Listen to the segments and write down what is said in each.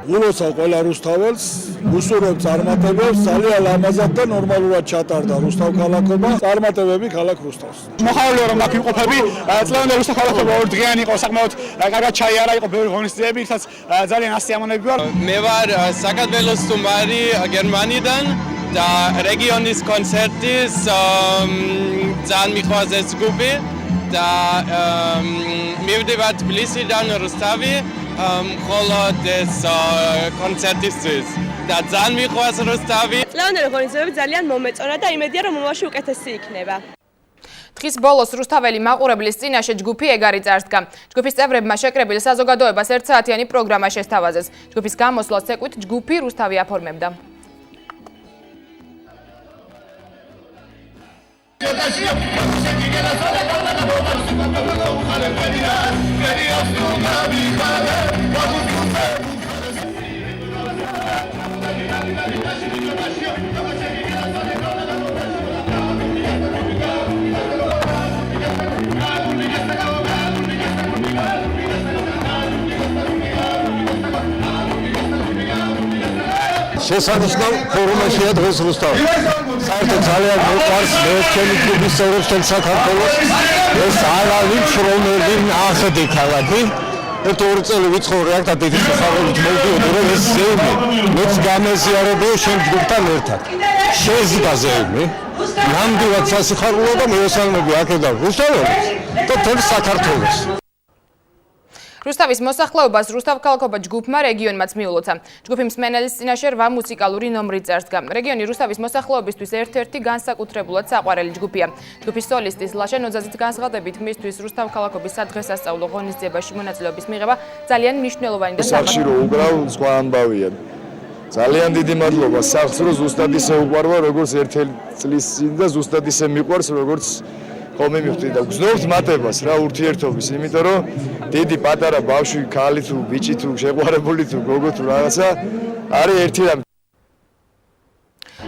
გულოცავ ყველა რუსთაველს, უსურვებ წარმატებებს, ძალიან ლამაზად და ნორმალურად ჩატარდა რუსთავ ქალაქობა, წარმატებები ქალაქ რუსთავს. მოხალხეა რომ აქ იმყოფები, წლევანდელი რუსთავ ქალაქობა ორდღიანი იყო, საკმაოდ კარგად ჩაიარა, იყო ბევრი ღონისძიებები, იქაც ძალიან ასიამონები ვარ. მე ვარ საქართველოს სტუმარი გერმანიიდან და რეგიონის კონცერტის ძალიან მიყვარს ეს ჯგუფი და მივდივარ თბილისიდან რუსთავი მხოლოდ ეს კონცერტისთვის და ძალიან მიყვარს რუსთავი. წლევანდელი ღონისძიებები ძალიან მომეწონა და იმედია რომ მომავალში უკეთესი იქნება. დღის ბოლოს რუსთაველი მაყურებლის წინაშე ჯგუფი ეგარი წარსდგა. ჯგუფის წევრებმა შეკრებილ საზოგადოებას ერთსაათიანი პროგრამა შესთავაზეს. ჯგუფის გამოსვლას ცეკვით ჯგუფი რუსთავი აფორმებდა. შესანიშნავ ფორუმაშია დღეს რუსთავი. საერთოდ ძალიან მოყვარს მე ჩემი კლუბის წევრებს თელ საქართველოს ეს არავინ შრომელი ნახდი ქალაქი. ერთ-ორი წელი ვიცხოვრე აქ და დიდი სიხარულით მოვდიოდი რომ ეს ზეიმი მეც გამეზიარებია შენ ჯგუფთან ერთად. შეზღა ზეიმი ნამდვილად სასიხარულო და მეოსალმები აქედან რუსთაველს და თელ საქართველოს. რუსთავის მოსახლეობას რუსთავ ქალაქობა ჯგუფმა რეგიონმაც მიულოცა. ჯგუფი მსმენელის წინაშე 8 მუსიკალური ნომრით წარსდგა. რეგიონი რუსთავის მოსახლეობისთვის ერთ-ერთი განსაკუთრებულად საყვარელი ჯგუფია. ჯგუფის სოლისტის ლაშა ნოძაზით განსხვავებით მისთვის რუსთავ ქალაქობის სადღესასწაულო ღონისძიებაში მონაწილეობის მიღება ძალიან მნიშვნელოვანი და სახში რო უკრავ სხვა ამბავია. ძალიან დიდი მადლობა სახს რო ზუსტად ისე უყვარვა როგორც ერთ წლის წინ და ზუსტად ისე მიყვარს როგორც ხოლმე მივხვდი და გზნობთ მატებას რა ურთიერთობის, იმიტომ რომ დიდი პატარა ბავშვი, ქალი თუ ბიჭი თუ შეყვარებული თუ გოგო თუ რაღაცა არის ერთი რამ.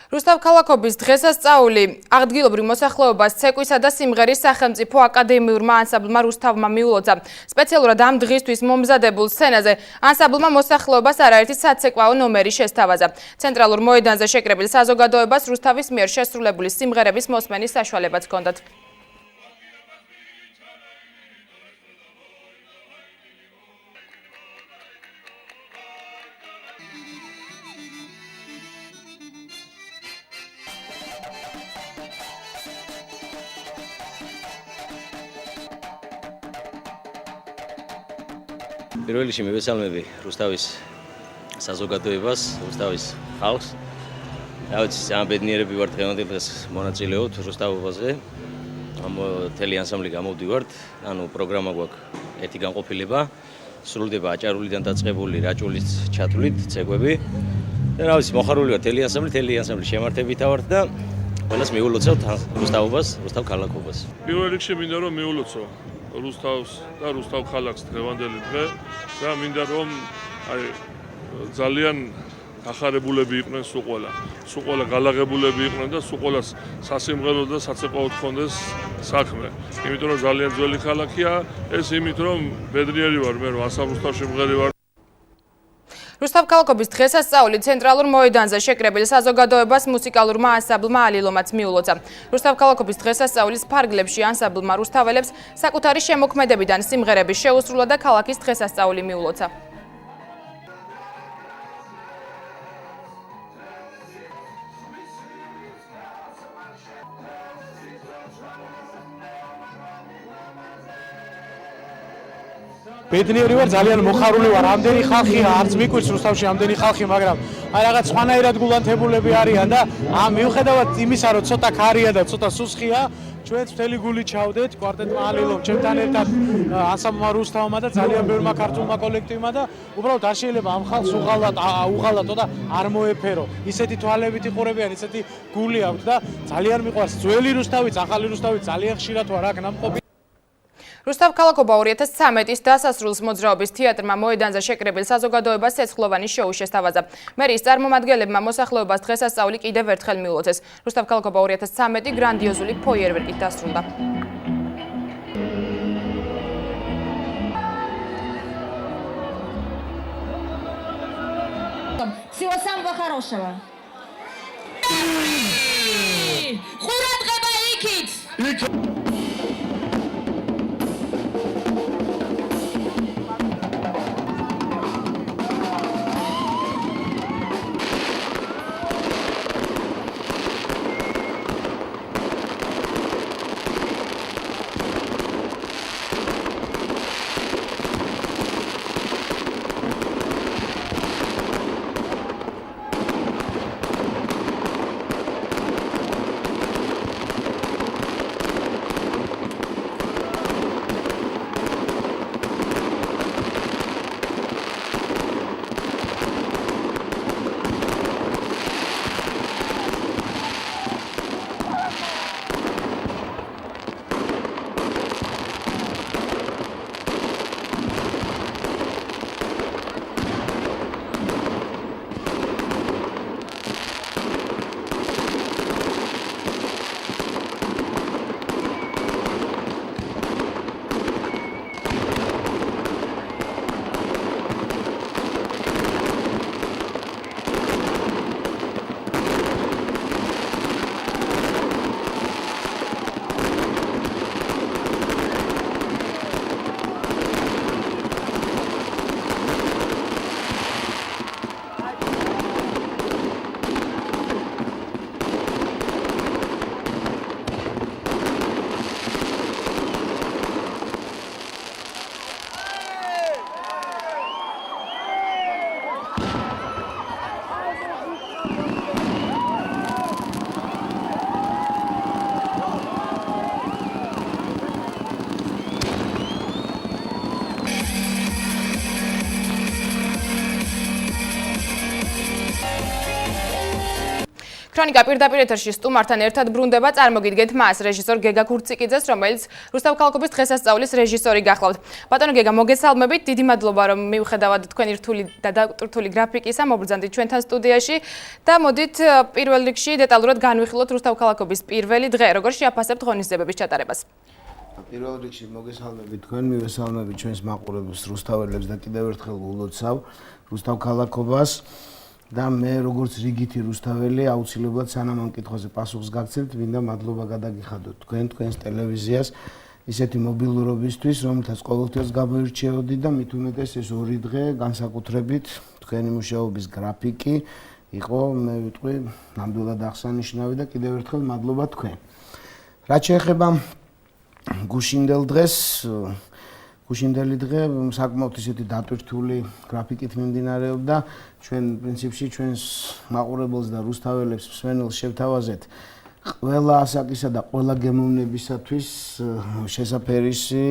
რუსთავ ქალაქობის დღესასწაული აღდგილობრივ მოსახლეობას ცეკვისა და სიმღერის სახელმწიფო აკადემიურმა ანსამბლმა რუსთავმა მიულოცა. სპეციალურად ამ დღისთვის მომზადებულ სცენაზე ანსამბლმა მოსახლეობას არაერთი საცეკვაო ნომერი შესთავაზა. ცენტრალურ მოედანზე შეკრებილ საზოგადოებას რუსთავის მიერ შესრულებული სიმღერების მოსმენის საშუალებაც ჰქონდათ. პირველ რიგში მივესალმები რუსთავის საზოგადოებას, რუსთავის ხალხს. Რაღაც ძალიან ბედნიერები ვართ დღეს მონაწილეობთ რუსთავობაზე. მთელი ანსამბლი გამოვდივართ, ანუ პროგრამა გვაქვს ერთი განყოფილება, სრულდება აჭარულიდან დაწყებული რაჭულის ჩათვლით ცეკვები. და რაღაც მოხარული ვართ მთელი ანსამბლი შემართებით ვართ და ყველას მიულოცავთ რუსთავობას, რუსთავ ქალაქობას. პირველ რიგში მინდა რომ მიულოცო რუსთავს და რუსთავ ქალაქს დღევანდელი დღე და მინდა რომ ძალიან ახარებულები იყვნენ სულ ყველა გალაღებულები იყვნენ და სულ ყველას სასიმღერო და საცეკვაოდ ხონდეს საქმე. იმიტომ რომ ძალიან ძველი ქალაქია, ეს იმით რომ ბედნიერი ვარ მე რომ ასამრუსთავში მღერი ვარ. რუსთავ ქალაქობის დღესასწაული ცენტრალურ მოედანზე შეკრებილ საზოგადოებას მუსიკალურმა ანსამბლმა ალილომაც მიულოცა. რუსთავ ქალაქობის დღესასწაულის ფარგლებში ანსამბლმა რუსთაველებს საკუთარი შემოქმედებიდან სიმღერები შეუსრულა და ქალაქის დღესასწაული მიულოცა. ბედნიერი ვარ, ძალიან მოხარული ვარ. ამდენი ხალხია, არც მიკვირს რუსთავში ამდენი ხალხი, მაგრამ აი რაღაც სხვანაირად გულანთებულები არიან და მიუხედავად იმისა, რომ ცოტა ქარია და ცოტა სუსხია, ჩვენც მთელი გული ჩავდეთ კვარტეტმა ალილომ, ჩემთან ერთად ანსამბლმა რუსთავმა და ძალიან ბევრმა ქართულმა კოლექტივმა და უბრალოდ არ შეიძლება ამ ხალხს უღალატო და არ მოეფერო. ისეთი თვალებით იყურებიან, ისეთი გული აქვთ და ძალიან მიყვარს ძველი რუსთავიც, ახალი რუსთავიც, ძალიან ხშირად ვარ აქ ნამყოფი. რუსთავ ქალაქობა 2013-ის დასასრულს მოძრაობის თეატრმა მოედანზე შეკრებილ საზოგადოებას ცეცხლოვანი შოუ შესთავაზა. მერიის წარმომადგენლებმა მოსახლეობას დღესასწაული კიდევ ერთხელ მიულოცეს. რუსთავ ქალაქობა 2013 გრანდიოზული ფოიერვერკით დასრულდა. всего самого хорошего. Хурат-габа икит! ქრონიკა პირდაპირ ეთერში სტუმართან ერთად ბრუნდება, წარმოგიდგენთ მას რეჟისორ გეგა ქურციკიძეს, რომელიც რუსთავ ქალაქობის დღესასწაულის რეჟისორი გახლავთ. ბატონო გეგა, მოგესალმებით, დიდი მადლობა რომ მიუხედავად თქვენი რთული და დაკრთული გრაფიკისა მობრძანდით ჩვენთან სტუდიაში და მოდით პირველ რიგში დეტალურად განვიხილოთ რუსთავ ქალაქობის პირველი დღე, როგორ შეაფასებთ ღონისძიებების ჩატარებას. პირველ რიგში მოგესალმებით თქვენ, მივესალმებით ჩვენს მაყურებელს, რუსთაველებს და კიდევ ერთხელ გულოცავ რუსთავ ქალაქობას. და მე როგორც რიგითი რუსთაველი აუცილებლად სანამ ამ კითხვაზე პასუხს გაგცემთ, მინდა მადლობა გადაგიხადოთ თქვენს ტელევიზიას ისეთი მობილურობისთვის, რომელთაც ყოველთვის გამოირჩეოდი და მით უმეტეს ეს ორი დღე განსაკუთრებით თქვენი მუშაობის გრაფიკი იყო, მე ვიტყვი, ნამდვილად აღსანიშნავი და კიდევ ერთხელ მადლობა თქვენ. რაც შეეხება გუშინდელ დღეს გუშინდელი დღე საკმაოდ ისეთი დატვირთული გრაფიკით მიმდინარეობდა. ჩვენ პრინციპში ჩვენს მაყურებელს და რუსთაველებს მსმენელს შევთავაზეთ ყველა ასაკისა და ყველა გემოვნებისათვის შესაფერისი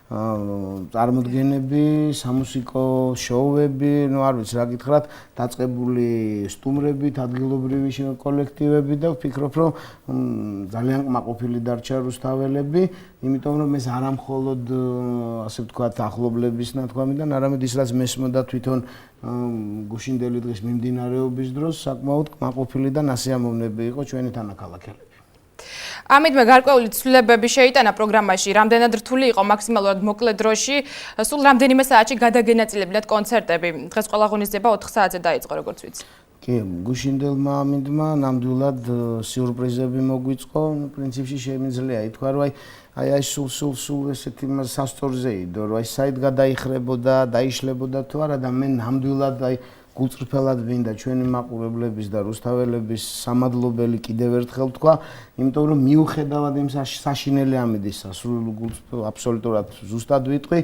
წარმოდგენები, სამუსიკო შოუები, არ ვიცი რა გითხრათ, დაწყებული სტუმრებით, ადგილობრივი კოლექტივები და ვფიქრობ, რომ ძალიან კმაყოფილი დარჩა რუსთაველები, იმიტომ რომ ეს არა მხოლოდ ასე ვთქვათ, ახლობლების ნათქვამიდან, არამედ ის რაც მესმოდა თვითონ გუშინდელი დღის მიმდინარეობის დროს, საკმაოდ კმაყოფილი და ნასიამოვნები იყო ჩვენი თანაქალაქელები. ამიტომე გარკვეული ცვლილებები შეიტანა პროგრამაში, რამდენად რთული იყო მაქსიმალურად მოკლე დროში, სულ რამდენიმე საათში გადაგენაწილებინათ კონცერტები. დღეს ყველა ღონისძიება 4 საათზე დაიწყო, როგორც ვიცი. კი, გუშინდელმა ამინდმა ნამდვილად სიურპრიზები მოგვიწყო, პრინციპში შემიძლია ითქვა, რომ აი სულ ესეთი სასწორზე იდო, რომ აი საით გადაიხრებოდა, დაიშლებოდა თუ არა და მე ნამდვილად აი გულწრფელად მინდა ჩვენი მაყურებლების და რუსთაველების სამადლობელი კიდევ ერთხელ თქვა, იმიტომ რომ მიუხედავად იმ საშინელი ამინდისა, სულ აბსოლუტურად ზუსტად ვიტყვი,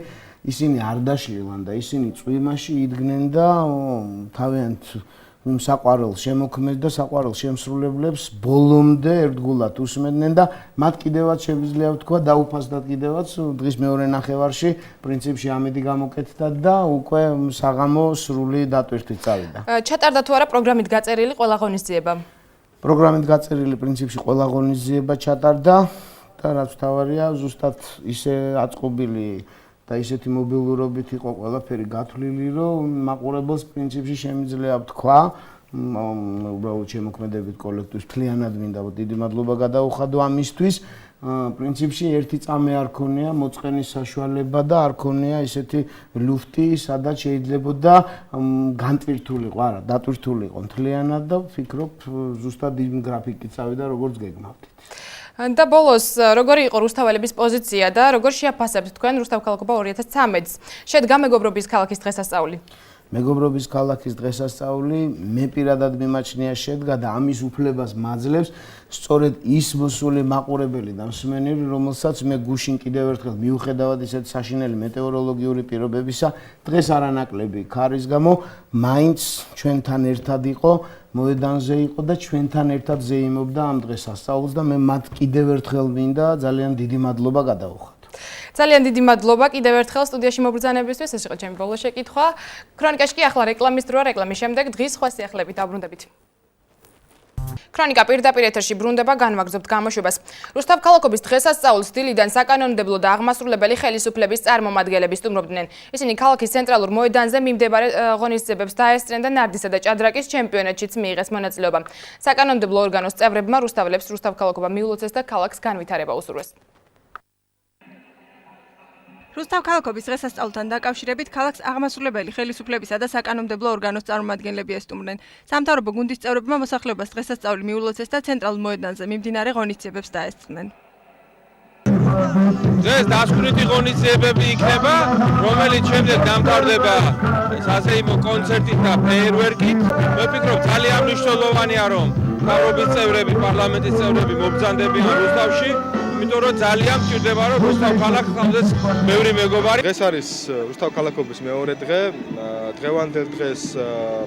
ისინი არ დაშლილან და ისინი წვიმაში იდგნენ და თავიანთ საყვარელ შემოქმედს და საყვარელ შემსრულებლებს ბოლომდე ერთგულად უსმენდნენ და მათ კიდევაც შეგვიძლია ვთქვა დაუფასდათ კიდევაც დღის მეორე ნახევარში პრინციპში ამედი გამოკეთდა და უკვე საღამო სრული დატვირთვით წავიდა. ჩატარდა თუ არა პროგრამით გაწერილი ყველა ღონისძიება? პროგრამით გაწერილი პრინციპში ყველა ღონისძიება ჩატარდა და რაც მთავარია, ზუსტად ისე აწყობილი და ისეთი მობილურობით იყო ყველაფერი გათვლილი, რომ მაყურებელს პრინციპში შემიძლია ვთქვა, უბრალოდ შემოქმედებით კოლექტივს მთლიანად მინდა დიდი მადლობა გადაუხადო ამისთვის, პრინციპში ერთი წამი არ ქონია მოწყენის საშუალება და არ ქონია ისეთი ლუფტი, სადაც შეიძლებოდა განტვირთულიყო, არა, დატვირთულიყო მთლიანად და ვფიქრობ, ზუსტად იმ გრაფიკით წავიდა, როგორც გეგმავდით. და ბოლოს, როგორი იყო რუსთაველების პოზიცია და როგორ შეაფასებთ თქვენ რუსთავ ქალაქობა 2013-ს? შედგა მეგობრობის ქალაქის დღესასწაული? მეგობრობის ქალაქის დღესასწაული მე პირადად მიმაჩნია შედგა და ამის უფლებას მაძლევს სწორედ ის მოსული მაყურებელი და მსმენელი, რომელსაც მე გუშინ კიდევ ერთხელ მიუხედავად ისეთ საშინელი მეტეოროლოგიური პირობებისა, დღეს არანაკლები ქარის გამო მაინც ჩვენთან ერთად იყო, მოედანზე იყო და ჩვენთან ერთად ზეიმობდა ამ დღესასწაულს და მე მათ კიდევ ერთხელ მინდა ძალიან დიდი მადლობა გადაუხადო. ძალიან დიდი მადლობა კიდევ ერთხელ სტუდიაში მობრძანებისთვის. ეს იყო ჩემი ბოლო შეკითხვა. ქრონიკაში კი ახლა რეკლამის დროა, რეკლამის შემდეგ დღის სხვა სიახლეებით დაბრუნდებით. ქრონიკა პირდაპირ ეთერში ბრუნდება, განვაგრძობთ გამოშვებას. რუსთავ ქალაქობის დღესასწაულს დილიდან საკანონმდებლო და აღმასრულებელი ხელისუფლების წარმომადგენლები სტუმრობდნენ. ისინი ქალაქის ცენტრალურ მოედანზე მიმდებარე ღონისძიებებს დაესწრნენ და ნარდისა და ჭადრაკის ჩემპიონატშიც მიიღეს მონაწილეობა. საკანონმდებლო ორგანოს წევრებმა რუსთაველებს რუსთავ ქალაქობა მიულოცეს და ქალაქს განვითარება უსურვეს. რუსთავ ქალაქობის დღესასწაულთან დაკავშირებით ქალაქს აღმასრულებელი ხელისუფლებისა და საკანონმდებლო ორგანოს წარმომადგენლები ესტუმრნენ. სამთავრობო გუნდის წევრებმა მოსახლეობას დღესასწაული მიულოცეს და ცენტრალურ მოედანზე მიმდინარე ღონისძიებებს დაესწრნენ. დღეს დასკვნითი ღონისძიებები იქნება, რომელიც შემდეგ დამთავრდება სასეიმო კონცერტით და ფეიერვერკით. მე ვფიქრობ, ძალიან მნიშვნელოვანია, რომ მთავრობის წევრები, პარლამენტის წევრები მობრძანდებიან რუსთავში. იმიტომ რომ ძალიან მჭირდება რომ რუსთავ ქალაქს ჰყავდეს ბევრი მეგობარი. დღეს არის რუსთავ ქალაქობის მეორე დღე. დღევანდელ დღეს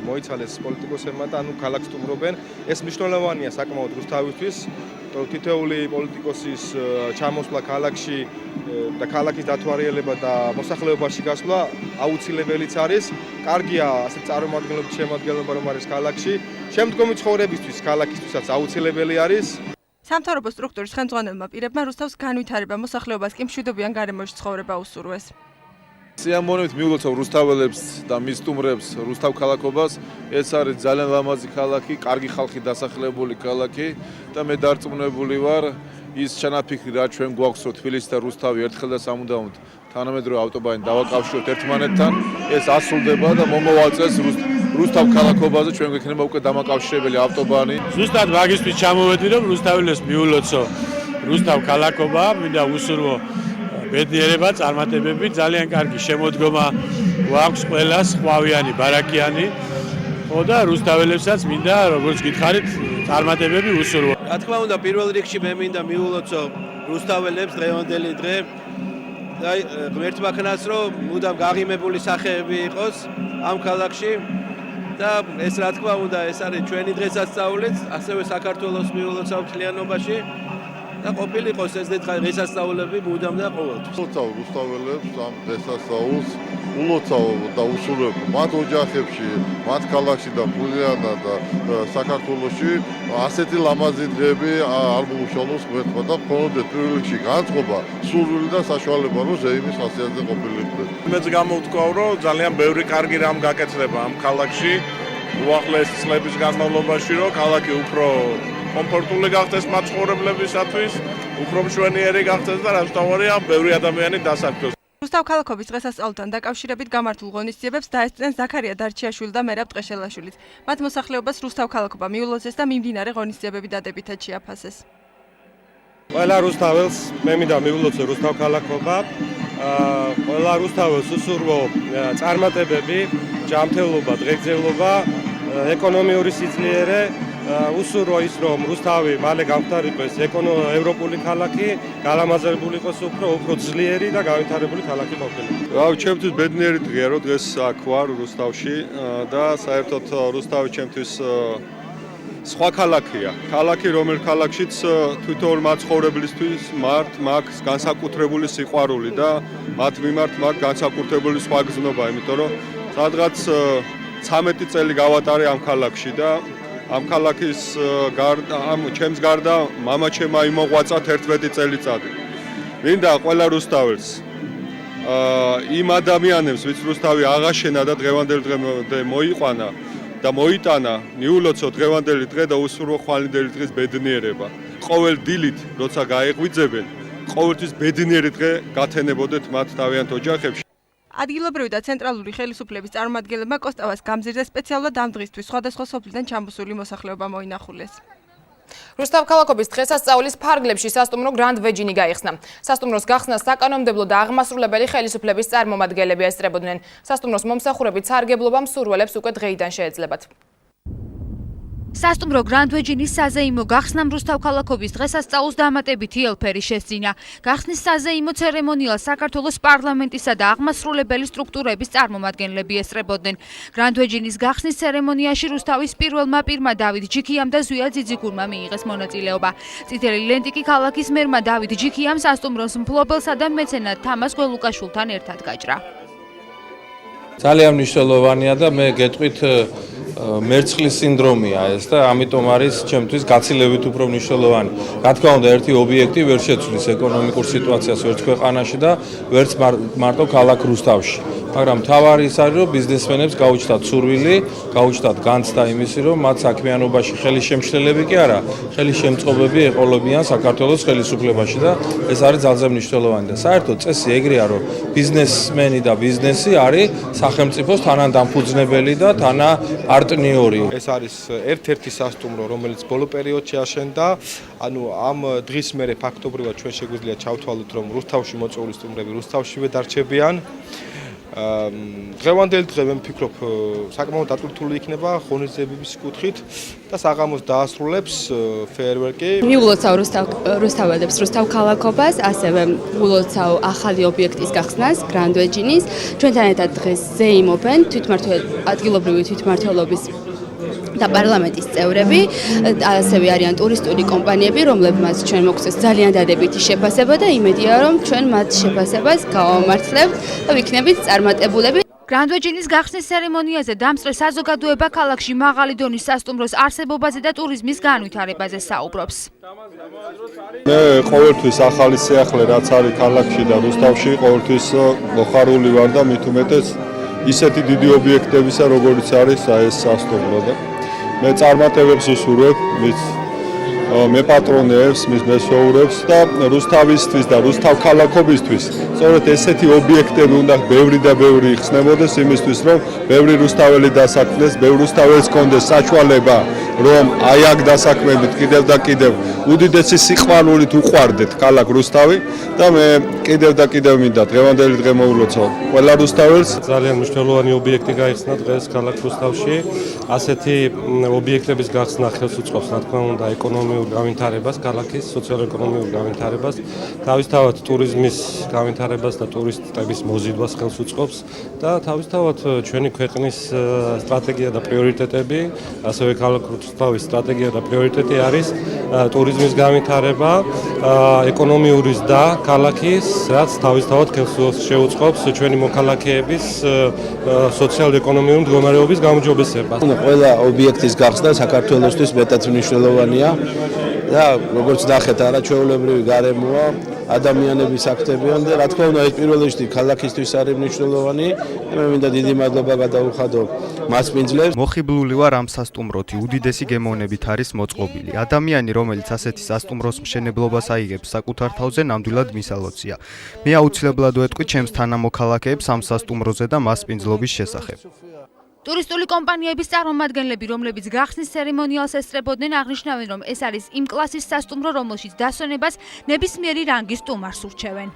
მოიცალეს პოლიტიკოსებმა და ანუ ქალაქს სტუმრობენ. ეს მნიშვნელოვანია საკმაოდ რუსთავისთვის. თითოეული პოლიტიკოსის ჩამოსვლა ქალაქში და ქალაქის დათვალიერება და მოსახლეობაში გასვლა აუცილებელიც არის. კარგია ასეთ წარმომადგენლობის შემადგენლობა რომ არის ქალაქში. შემდგომი ცხოვრებისთვის ქალაქისთვისაც აუცილებელი არის. სამთავრობო სტრუქტურის ხელმძღვანელმა პირებმა რუსთავს განვითარება, მოსახლეობას კი მშვიდობიან გარემოში ცხოვრება უსურვეს. სიამოვნებით მიულოცავ რუსთაველებს და მის სტუმრებს რუსთავ ქალაქობას. ეს არის ძალიან ლამაზი ქალაქი, კარგი ხალხი დასახლებული ქალაქი და მე დარწმუნებული ვარ ის ჩანაფიქრი რა ჩვენ გვაქვს რომ თბილისი და რუსთავი ერთხელ და სამუდამოდ თანამედროვე ავტობანი დავაკავშიროთ ერთმანეთთან, ეს ასრულდება და მომოვაწეს რუსთავ ქალაქობაზე ჩვენ გვექნება უკვე დამაკავშირებელი ავტობანი. ზუსტად მაგისთვის ჩამოვედი რომ რუსთაველებს მიულოცო რუსთავ ქალაქობა, მინდა უსურვო ბედნიერება, წარმატებები, ძალიან კარგი შემოდგომა გვაქვს ყველას, ყვავიანი, ბარაკიანი. ხო და რუსთაველებსაც მინდა როგორც გითხარით, წარმატებები უსურვო. რა თქმა უნდა, პირველ რიგში მე მინდა მიულოცო რუსთაველებს დღევანდელი დღე. და ღმერთმა ქნას რომ მუდამ გაღიმებული სახეები იყოს ამ ქალაქში. და ეს რა თქმა უნდა ეს არის ჩვენი დღესასწაულიც, ასევე საქართველოს მიულოცავ მთლიანობაში და ყოფილიყოს ეს დღესასწაულები მუდამ და ყოველთვის. ულოცავ რუსთაველებს ამ დღესასწაულს, ულოცავ და უსურვებ მათ ოჯახებში, მათ ქალაქში და ფულიანად და საქართველოში ასეთი ლამაზი დღეები არ მოუშალოს ღმერთმა და მხოლოდ პირველ რიგში განწყობა, სურვილი და საშუალება რომ ზეიმის ხასიათზე ყოფილიყდეს. მეც გამოვთქვავ რომ ძალიან ბევრი კარგი რამ გაკეთდება ამ ქალაქში უახლეს წლების განმავლობაში რომ ქალაქი უფრო კომფორტული გახდეს მაცხოვრებლებისათვის, უფრო მშვენიერი გახდეს და რასთავარია ბევრი ადამიანი დასაქმდეს. რუსთავ ქალაქობის დღესასწაულთან დაკავშირებით გამართულ ღონისძიებებს დაესწრნენ ზაქარია დარჩიაშვილი და მერაბ ტყეშელაშვილიც. მათ მოსახლეობას რუსთავ ქალაქობა მიულოცეს და მიმდინარე ღონისძიებები დადებითად შეაფასეს. ყველა რუსთაველს მე მინდა მიულოცო რუსთავ ქალაქობა. ყველა რუსთაველს უსურვო წარმატებები, ჯანმრთელობა, დღეგრძელობა, ეკონომიური სიძლიერე. უსურვო ის რომ რუსთავი მალე გამختارიყოს ევროპული ქალაქი, გალამაზებული იყოს უფრო ძლიერი და განვითარებული ქალაქი ყოფილიყო. ჩემთვის ბედნიერი დღეა რომ დღეს აქ ვარ რუსთავში და საერთოდ რუსთავი ჩემთვის სხვა ქალაქია. ქალაქი რომელ ქალაქშიც თვითონ მაცხოვრებლისთვის მაქვს განსაკუთრებული სიყვარული და მათ მიმართ მაქვს განსაკუთრებული სხვა გზნობა, იმიტომ რომ სადღაც 13 წელი გავატარე ამ ქალაქში და ამ ქალაქის გარდა, ჩემს გარდა მამაჩემმა იმოღვაწა 11 წელიწადი. მინდა ყველა რუსთაველს იმ ადამიანებს, ვინც რუსთავი აღაშენა და დღევანდელ დღე მოიყვანა და მოიტანა, მიულოცო დღევანდელი დღე და უსურვო ხვალინდელი დღის ბედნიერება. ყოველ დილით როცა გაეღვიძებენ, ყოველთვის ბედნიერი დღე გათენებოდეთ მათ თავიანთ ოჯახებში. ადგილობრივი და ცენტრალური ხელისუფლების წარმომადგენლებმა კოსტავას გამზირზე სპეციალურად ამ დღისთვის სხვადასხვა სოფლიდან ჩამოსული მოსახლეობა მოინახულეს. რუსთავ ქალაქობის დღესასწაულის ფარგლებში სასტუმრო Grand Virgin გაიხსნა. სასტუმროს გახსნას საკანონმდებლო და აღმასრულებელი ხელისუფლების წარმომადგენლები ესწრებოდნენ. სასტუმროს მომსახურებით სარგებლობა მსურველებს უკვე დღეიდან შეეძლებათ. სასტუმრო Grand Virgin-ის საზეიმო გახსნამ რუსთავ ქალაქობის დღესასწაულს დამატებითი ელფერი შესძინა. გახსნის საზეიმო ცერემონიალს საქართველოს პარლამენტისა და აღმასრულებელი სტრუქტურების წარმომადგენლები ესწრებოდნენ. Grand Virgin-ის გახსნის ცერემონიაში რუსთავის პირველმა პირმა დავით ჯიქიამ და ზვია ძიძიგურმა მიიღეს მონაწილეობა. წითელი ლენტი კი ქალაქის მერმა დავით ჯიქიამ სასტუმროს მფლობელსა და მეცენატ თამაზ გველუკაშვილთან ერთად გაჭრა. ძალიან მნიშვნელოვანია და მე გეტყვით მერცხლის სინდრომია ეს და ამიტომ არის ჩემთვის გაცილებით უფრო მნიშვნელოვანი. Რა თქმა უნდა, ერთი ობიექტი ვერ შეცვლის ეკონომიკურ სიტუაციას ვერც ქვეყანაში და ვერც მარტო ქალაქ რუსთავში. მაგრამ მთავარი ის არის, რომ ბიზნესმენებს გაუჩნდათ სურვილი, გაუჩნდათ განცდა იმისი, რომ მათ საქმიანობაში ხელისშემშლელები კი არა, ხელისშემწყობები ეყოლებიან საქართველოს ხელისუფლებაში და ეს არის ძალზე მნიშვნელოვანი და საერთოდ წესი ეგრეა, რომ ბიზნესმენი და ბიზნესი არის სახელმწიფოს თანადამფუძნებელი და პარტნიორი. ეს არის ერთ-ერთი სასტუმრო, რომელიც ბოლო პერიოდში აშენდა. ანუ ამ დღის მერე ფაქტობრივად ჩვენ შეგვიძლია ჩავთვალოთ, რომ რუსთავში მოწვეული სტუმრები რუსთავშივე დარჩებიან. დღევანდელი დღე მე ვფიქრობ, საკმაოდ ატვირთული იქნება ღონისძიებების კუთხით და საღამოს დაასრულებს ფეერვერკი. მიულოცავ რუსთაველებს, რუსთავ ქალაქობას, ასევე ულოცავ ახალი ობიექტის გახსნას, Grand Virgin-ის. ჩვენთან ერთად დღეს ზეიმობენ ადგილობრივი თვითმმართველობის და პარლამენტის წევრები, ასევე არიან ტურისტული კომპანიები, რომლებმაც ჩვენ მოგვწეს ძალიან დადებითი შეფასება და იმედია, რომ ჩვენ მათ შეფასებას გავამართლებთ და ვიქნებით წარმატებულები. Grand Virgin-ის გახსნის ცერემონიაზე დამსწრე საზოგადოება ქალაქში მაღალი დონის სასტუმროს არსებობაზე და ტურიზმის განვითარებაზე საუბრობს. მე ყოველთვის ახალი სიახლე რაც არის ქალაქში და რუსთავში, ყოველთვის მოხარული ვარ და მით უმეტეს ისეთი დიდი ობიექტებისა, როგორიც არის ეს სასტუმრო და მე წარმატებებს ვუსურვებ მის მეპატრონეებს, მის მესვეურებს და რუსთავისთვის და რუსთავ ქალაქობისთვის. სწორედ ესეთი ობიექტები უნდა ბევრი და ბევრი იხსნებოდეს იმისთვის, რომ ბევრი რუსთაველი დასაქმდეს, ბევრი რუსთაველს კონდეს საშუალება, რომ აი აქ დასაქმებით კიდევ და კიდევ უდიდესი სიყვარულით უყვარდეთ ქალაქ რუსთავი და მე კიდევ და კიდევ მინდა დღევანდელი დღე მოულოცავ ყველა რუსთაველს. ძალიან მნიშვნელოვანი ობიექტი გაიხსნა დღეს ქალაქ რუსთავში. ასეთი ობიექტების გახსნა ხელს უწყობს, რა თქმა უნდა, ეკონომიურ განვითარებას, ქალაქის სოციალურ-ეკონომიურ განვითარებას, თავისთავად ტურიზმის განვითარებას და ტურისტების მოზიდვას ხელს უწყობს და თავისთავად ჩვენი ქვეყნის სტრატეგია და პრიორიტეტები, ასევე ქალაქ რუსთავის სტრატეგია და პრიორიტეტი არის ტურიზმის განვითარება, ეკონომიური ზრდა ქალაქის, რაც თავისთავად ხელს შეუწყობს ჩვენი მოქალაქეების სოციალურ-ეკონომიური მდგომარეობის გაუმჯობესებას. ყველა ობიექტის გახსნა საქართველოსთვის მეტად მნიშვნელოვანია და როგორც ნახეთ, არაჩვეულებრივი გარემოა, ადამიანები აქტებიან და რა თქმა უნდა ეს პირველ რიგში ქალაქისთვის არის მნიშვნელოვანი. მე მინდა დიდი მადლობა გადავუხადო მასპინძლებს. მოხიბლული ვარ ამ სასტუმროთი, უდიდესი გემოვნებით არის მოწყობილი. ადამიანი, რომელიც ასეთი სასტუმროს მშენებლობას აიღებს საკუთარ თავზე, ნამდვილად მისალოცია. მე აუცილებლად ვეტყვი ჩემს თანამოქალაქეებს ამ სასტუმროზე და მასპინძლობის შესახებ. ტურისტული კომპანიების წარმომადგენლები, რომლებიც გახსნის ცერემონიალს ესწრებოდნენ, აღნიშნავენ, რომ ეს არის იმ კლასის სასტუმრო, რომელშიც დასვენებას ნებისმიერი რანგის სტუმარს ურჩევენ.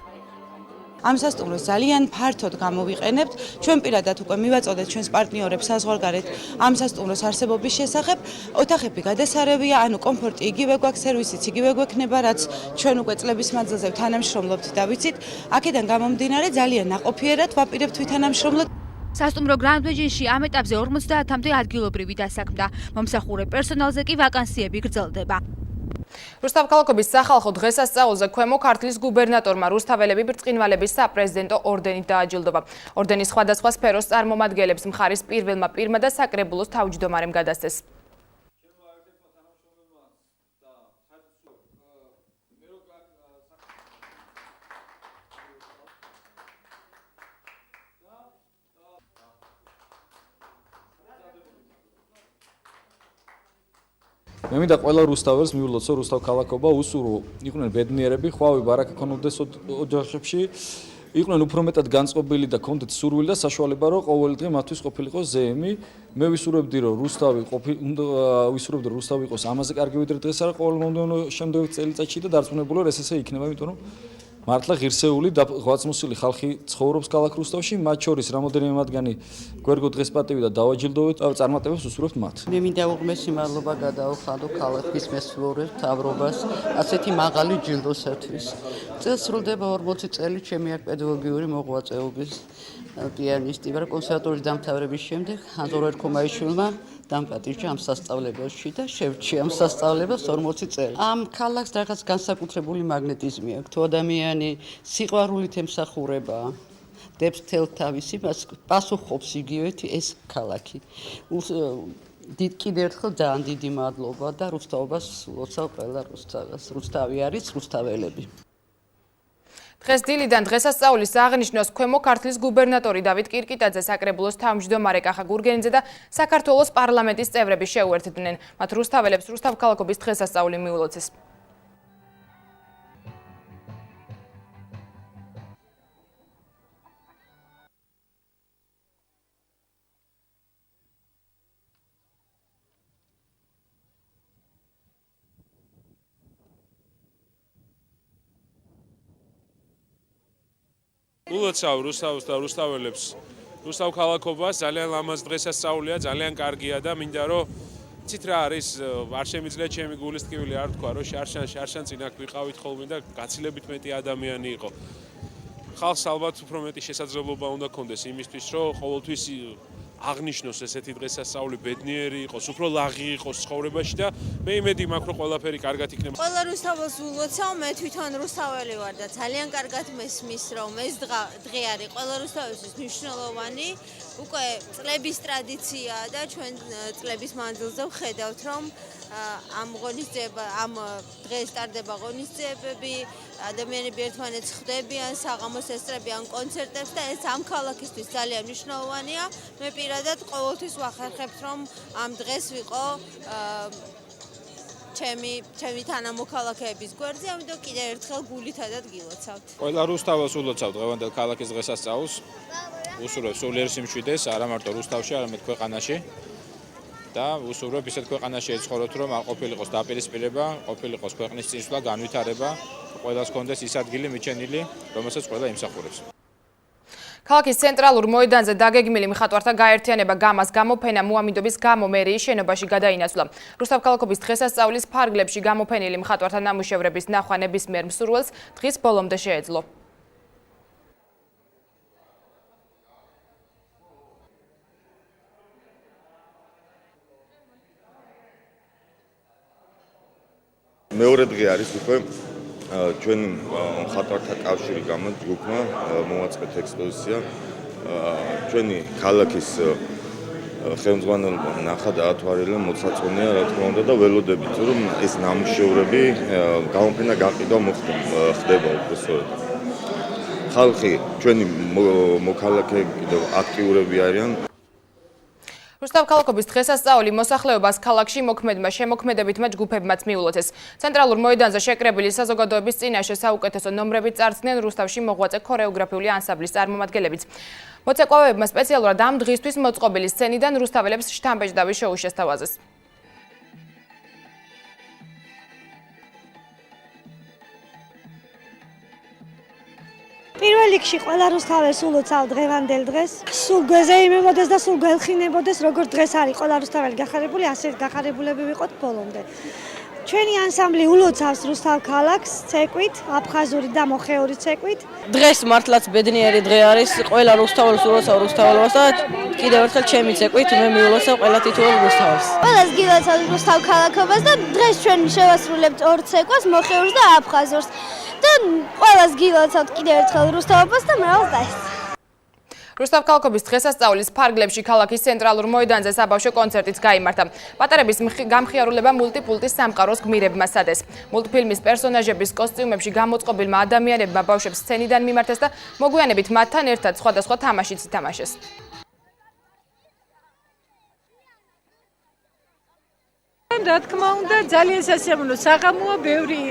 ამ სასტუმროს ძალიან ფართოდ გამოვიყენებთ. ჩვენ პირადად უკვე მივაწოდეთ ჩვენს პარტნიორებს საზღვარგარეთ ამ სასტუმროს არსებობის შესახებ. ოთახები გადასარევია, ანუ კომფორტი იგივე გვაქვს, სერვისიც იგივე გვექნება, რაც ჩვენ უკვე წლების მანძილზე თანამშრომლობთ და ვიცით. აქედან გამომდინარე ძალიან ნაყოფიერად ვაპირებთ თვითანამშრომლოთ. სასტუმრო Grand Virgin-ში ამ ეტაპზე 50-მდე ადგილობრივი დასაქმდა. მომსახურე პერსონალზე კი ვაკანსიები გრძელდება. რუსთავ ქალაქობის სახალხო დღესასწაულზე ქვემო ქართლის გუბერნატორმა რუსთაველები ბრწყინვალების საპრეზიდენტო ორდენით დააჯილდობა. ორდენის სხვადასხვა სფეროს წარმომადგენლებს მხარის პირველმა პირმა და საკრებულოს თავმჯდომარემ გადასცეს. მე მინდა ყველა რუსთაველს მიულოცო რუსთავ ქალაქობა უსურო იყვნენ ბედნიერები, ხვავი ბარაკა ქონოდეს ოჯახებში, იყვნენ უფრო მეტად განწყობილი და ქონდეთ სურვილი და საშუალება რომ ყოველი დღე მათთვის ყოფილიყო ზეიმი. მე ვისურვებდი რომ რუსთავი იყოს ამაზე კარგი ვიდრე დღეს არა ყოველ მომდევნო შემდგომ წელიწადში და დარწმუნებული ვარ ეს ესე იქნება, იმიტომ რომ მართლა ღირსეული და ღვაწლმოსილი ხალხი ცხოვრობს ქალაქ რუსთავში, მათ შორის რამოდენიმე მათგანი გვერგო დღეს პატივი და დავაჯილდოვეთ, წარმატებებს უსურვებთ მათ. მე მინდა უღმესი მადლობა გადაუხადო ქალაქის მესვეურებს, მთავრობას, ასეთი მაღალი ჯილდოსათვის. წელს სრულდება 40 წელი ჩემი არ პედაგოგიური მოღვაწეობის პიანისტი ვარ კონსერვატორიის დამთავრების შემდეგ ანზორ ერქომაიშვილმა დამპატიჟა ამ სასწავლებელში და შევჩი ამ სასწავლებას 40 წელი. ამ ქალაქს რაღაც განსაკუთრებული მაგნეტიზმი აქვს. თუ ადამიანი სიყვარულით ემსახურება დებს თელ თავის იმას, პასუხობს იგივეთი ეს ქალაქი. კიდევ ერთხელ ძალიან დიდი მადლობა და რუსთავობას ულოცავ ყველა რუსთაველს. რუსთავი არის რუსთაველები. დღეს დილიდან დღესასწაულის აღნიშვნას ქვემო ქართლის გუბერნატორი დავით კირკიტაძე, საკრებულოს თავმჯდომარე კახა გურგენიძე და საქართველოს პარლამენტის წევრები შეუერთდნენ. მათ რუსთაველებს რუსთავ ქალაქობის დღესასწაული მიულოცეს. ულოცავ რუსთავს და რუსთაველებს რუსთავ ქალაქობას ძალიან ლამაზ დღესასწაულია, ძალიან კარგია და მინდა რომ ცით რა არის არ შემიძლია ჩემი გულის ტკივილი არ თქვა რომ შარშან წინაკ ვიყავით ხოლმე და გაცილებით მეტი ადამიანი იყო. ხალხს ალბათ უფრო მეტი შესაძლებლობა უნდა ქონდეს იმისთვის რომ ყოველთვის აღნიშნოს ესეთი დღესასწაული ბედნიერი იყოს, უფრო ლაღი იყოს ცხოვრებაში და მე იმედი მაქვს რომ ყველაფერი კარგად იქნება. ყველა რუსთაველს ულოცავ, მე თვითონ რუსთაველი ვარ და ძალიან კარგად მესმის რომ ეს დღე არის ყველა რუსთაველისთვის მნიშვნელოვანი. უკვე წლების ტრადიციაა და ჩვენ წლების მანძილზე ვხედავთ რომ ამ დღეს ტარდება ღონისძიებები, ადამიანები ერთმანეთს ხვდებიან, საღამოს ესწრებიან კონცერტებს და ეს ამ ქალაქისთვის ძალიან მნიშვნელოვანია. მე პირადად ყოველთვის ვახერხებთ რომ ამ დღეს ვიყო ჩემი თანამოქალაქეების გვერდზე, ამიტომ კიდევ ერთხელ გულითადად გილოცავთ. ყველა რუსთაველს ულოცავ დღევანდელ ქალაქის დღესასწაულს. უსურვებ სულიერ სიმშვიდეს, არა მარტო რუსთავში, არამედ ქვეყანაში. და უსურვებ ისეთ ქვეყანაში ეცხოვროთ, რომ არ ყოფილიყოს დაპირისპირება, ყოფილიყოს ქვეყნის წინსვლა, განვითარება, ყველას კონდეს ის ადგილი მიჩენილი, რომელსაც ყველა იმსახურებს. ქალაქის ცენტრალურ მოედანზე დაგეგმილი მხატვართა გაერთიანება გამას გამოფენა მოამიდობის გამო მერიის შენობაში გადაინაცვლა. რუსთავ ქალაქობის დღესასწაულის ფარგლებში გამოფენილი მხატვართა ნამუშევრების ნახვა ნებისმიერ მსურველს დღის ბოლომდე შეეძლო. მეორე დღე არის უკვე ჩვენ მხატვართა კავშირი ჯგუფმა მოვაწყეთ ექსპოზიცია ჩვენი ქალაქის ხელმძღვანელობა ნახა დაათვალიერა მოცაწონია რა თქმა უნდა და ველოდებით რომ ეს ნამუშევრები გამოფენა გაყიდვა ხდება უბრალოდ ხალხი ჩვენი მოქალაქეები კიდევ აქტიურები არიან. რუსთავ ქალაქობის დღესასწაული მოსახლეობას ქალაქში მოქმედმა შემოქმედებითმა ჯგუფებმაც მიულოცეს. ცენტრალურ მოედანზე შეკრებილი საზოგადოების წინაშე საუკეთესო ნომრებით წარსდგნენ რუსთავში მოღვაწე ქორეოგრაფიული ანსამბლის წარმომადგენლებიც. მოცეკვავებმა სპეციალურად ამ დღისთვის მოწყობილი სცენიდან რუსთაველებს შთამბეჭდავი შოუ შესთავაზეს. პირველ რიგში ყველა რუსთაველს ულოცავ დღევანდელ დღეს. სულ გვეზეიმებოდეს და სულ გველხინებოდეს, როგორც დღეს არის ყველა რუსთაველი გახარებული, ასე გახარებულები ვიყოთ ბოლომდე. ჩვენი ანსამბლი ულოცავს რუსთავ ქალაქს ცეკვით, აფხაზური და მოხეური ცეკვით. დღეს მართლაც ბედნიერი დღე არის, ყველა რუსთაველს ულოცავ რუსთაველობას და კიდევ ერთხელ ჩემი ცეკვით მე მიულოცავ ყველა თითოეულ რუსთაველს. ყველას გილოცავ რუსთავ ქალაქობას და დღეს ჩვენ შევასრულებთ ორ ცეკვას, მოხეურს და აფხაზურს. და ყველას გილოცავთ კიდევ ერთხელ რუსთავობას და მრავალს დაესწრებთ. რუსთავ ქალაქობის დღესასწაულის ფარგლებში ქალაქის ცენტრალურ მოედანზე საბავშვო კონცერტიც გაიმართა. პატარების გამხიარულება მულტიპულტის სამყაროს გმირებმა სადეს. მულტფილმის პერსონაჟების კოსტიუმებში გამოწყობილმა ადამიანებმა ბავშვებს სცენიდან მიმართეს და მოგვიანებით მათთან ერთად სხვადასხვა თამაშიც ითამაშეს. რა თქმა უნდა, ძალიან სასიამოვნო საღამოა, ბევრი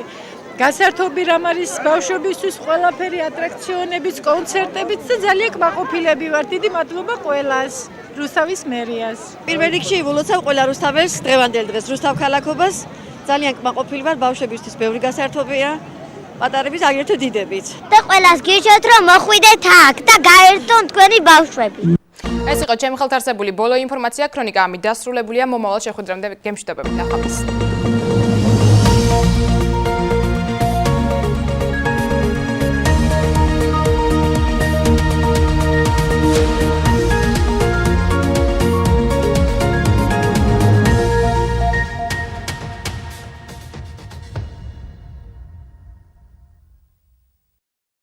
გასართობი რამ არის ბავშვებისთვის, ყველაფერი ატრაქციონებიც, კონცერტებიც და ძალიან კმაყოფილები ვართ. დიდი მადლობა ყველას, რუსთავის მერიას. პირველ რიგში ვილოცავ ყველა რუსთაველს დღევანდელ დღეს რუსთავ ქალაქობას. ძალიან კმაყოფილი ვარ, ბავშვებისთვის ბევრი გასართობია. პატარების აგრეთვე დიდებით. და ყველას გიჟოთ რომ მოხვიდეთ აქ და გაერთონ თქვენი ბავშვები. ეს იყო ჩემი ხელთ არსებული ბოლო ინფორმაცია, ქრონიკა ამით დასრულებულია. მომავალ შეხვედრამდე გემშვიდობებით, ნახვამდის.